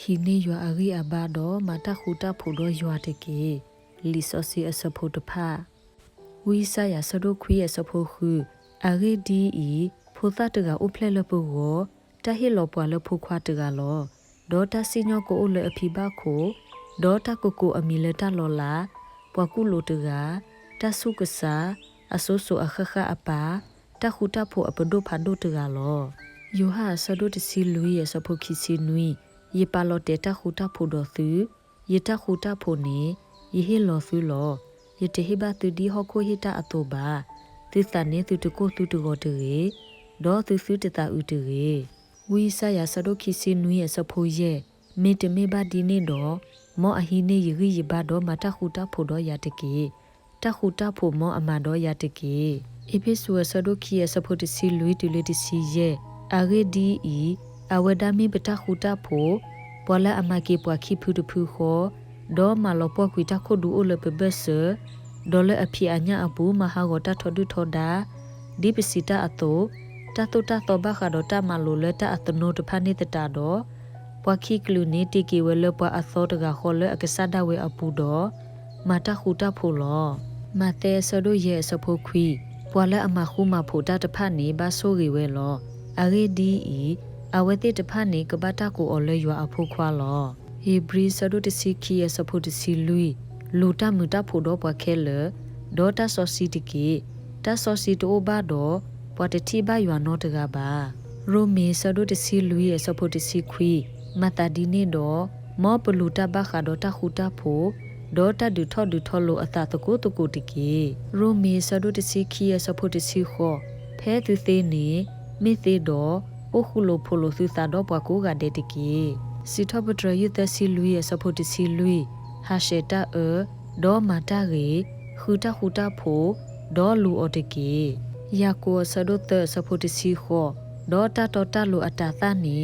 ฮีนี่ยัวอารีอาบาดอมาตาคูตาผู้ดอยัวเตเกลิซอซีอสโพตพาวิสายาสโดคุยอสโพคืออารีดีอีผู้ตาตกาอุเพลลปูโกตาฮิโลปวาลผู้ควาตกาลอดอตาซิญอโกอุเลอภิบาโคดอตาโกโกอมิเลตาลอลาปวากุโลตกาตาสุกษาอโซโซอะคะคะอปาตาคูตาผู้อปโดพันโดตกาลอยูฮาสโดตซิลุยอสโพคิซินุยယေပါလောတေတာခူတာဖိုဒသီယေတာခူတာဖိုနေယေဟေလောသီလောယေတေဟိဘတူဒီဟခိုဟိတာအတောဘာသစ္စာနေသူတကိုသူတကိုတေဒေါ်သူစုတတာဥတေဝိဆာယာစဒိုခိစီနွေစဖိုယေမေတမေဘာဒီနေတော့မောအဟိနေယေရီဘာတော့မတာခူတာဖိုတော့ယာတကေတာခူတာဖိုမောအမန်တော့ယာတကေအပိဆူစဒိုခိယစဖိုတစီလွီတူလီတစီယေအာဂေဒီအီအဝဒမီပတခုတာဖိုပေါ်လာအမကေပွားခိဖူတဖူခောဒေါ်မလောပွားကွီတခုဒူအိုလပဘဆာဒေါ်လအဖိအညာအပူမဟာဂောတာထောဒုထောဒါဒီပစီတာအတောတတုတသောဘခါဒေါ်တာမလိုလတအတနိုတဖာနေတတာတော့ပွားခိကလူနေတီကေဝဲလပွားအသောတကခောလအကဆဒဝဲအပူတော့မတာခုတာဖိုလောမတဲဆဒိုရဲ့စဖိုခွီပွားလာအမခုမဖိုတာတဖာနေဘာဆိုရီဝဲလောအရေဒီအီအဝတိတဖာနေကဘာတာကိုအော်လဲရွာအဖို့ခွာလောဟေဘရီဆဒိုတစီခီယစဖို့တစီလူီလူတာမူတာဖို့တော့ပွားခဲလဒေါ်တာဆောစီတကီတာဆောစီတိုဘာတော့ပွားတတိဘာရွာနောတကပါရိုမီဆဒိုတစီလူီယစဖို့တစီခွီမတာဒီနေတော့မောပလူတာဘခါတော့တာခူတာဖို့ဒေါ်တာဒူထောဒူထောလိုအတာတကိုတကိုတကီရိုမီဆဒိုတစီခီယစဖို့တစီခောဖဲသူသေးနေမိသေးတော့အိုခုလိုဖိုလိုစုစာတော့ဘွားကိုကတဲ့တကီစီထဘဒရယတစီလူရဲ့စဖို့တစီလူဟာရှေတာဒေါ်မာတာရေခူတာဖိုဒေါ်လူအတကီယာကိုဆဒုတစဖို့တစီခောဒေါ်တာတော်တာလူအတာသနီ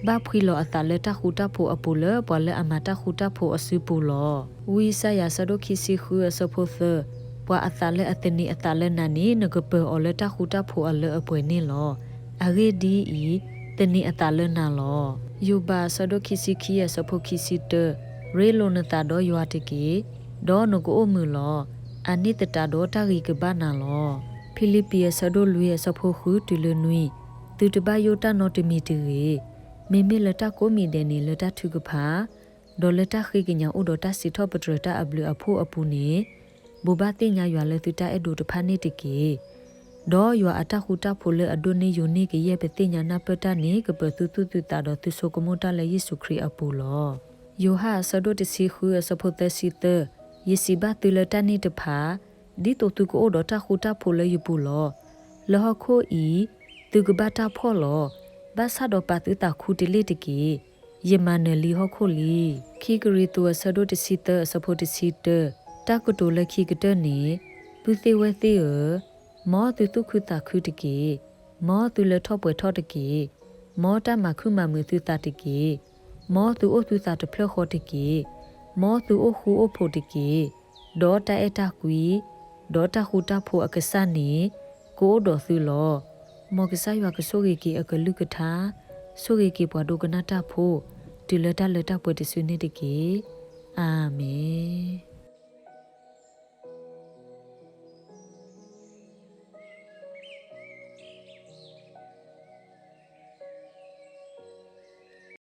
ဘာဖွီလောအတာလက်တာခူတာဖိုအပူလဘလအမတာခူတာဖိုအစုပူလောဝီဆာယာဆဒုခိစီခူစဖို့သဘွာအတာလက်အတနီအတာလက်နာနီငကပေအလက်တာခူတာဖိုအလအပွေနေလောအဂေဒီဤတနီအတာလနာလောယူဘာဆဒိုခိစီခီယစဖိုခိစီတရေလိုနတာဒေါ်ယွာတကေဒေါ်နကိုအမူလောအနိတတာဒေါ်တာဂီကဘာနာလောဖိလိပ္ပိယဆဒိုလူယစဖိုခုတူလနွီတူတဘယိုတာနော်တမီတီမေမေလတာကိုမီဒဲနီလတာထုကဖာဒေါ်လတာခိကညာဥဒတာစီထောပထရတာအဘလူအဖိုးအပူနေဘူဘာတိညာရွာလေတူတာအဒူတဖာနေတကေဒေါ်ယွာအတခုတာဖိုလေအဒိုနီယိုနီကရဲ့ပတိညာနာပတာနေကပတူတူတာတော့သူဆိုကမတာလေယေစုခရီအပူလောယိုဟာဆဒိုတစီခူစဖို့တစီတယေစီဘတူလတနီတဖာဒီတိုတူကိုဒေါ်တာခုတာဖိုလေယပူလောလောခိုဤသူကဘာတာဖောလောဘာဆာဒိုပါတူတာခုတလီတကီယေမနလီဟခိုလီခိဂရီတူဆဒိုတစီတစဖို့တစီတတာကတိုလခိကတနေပူသေးဝဲသေးမောတူတုခုတာခုတကေမောတူလထောပွဲထောတကေမောတမခုမမူသူတာတကေမောတူအိုသူတာတဖလခေါတကေမောတူအိုခုအိုဖို့တကေဒေါ်တာအတာကွီဒေါ်တာခုတာဖို့အကဆနီကိုဒေါ်သူလောမောကဆာရွာကဆိုရီကီအကလူကထာဆိုရီကီပွားဒုကနာတာဖို့ဒီလတာလတာပွဲတဆွေနေတကေအာမင်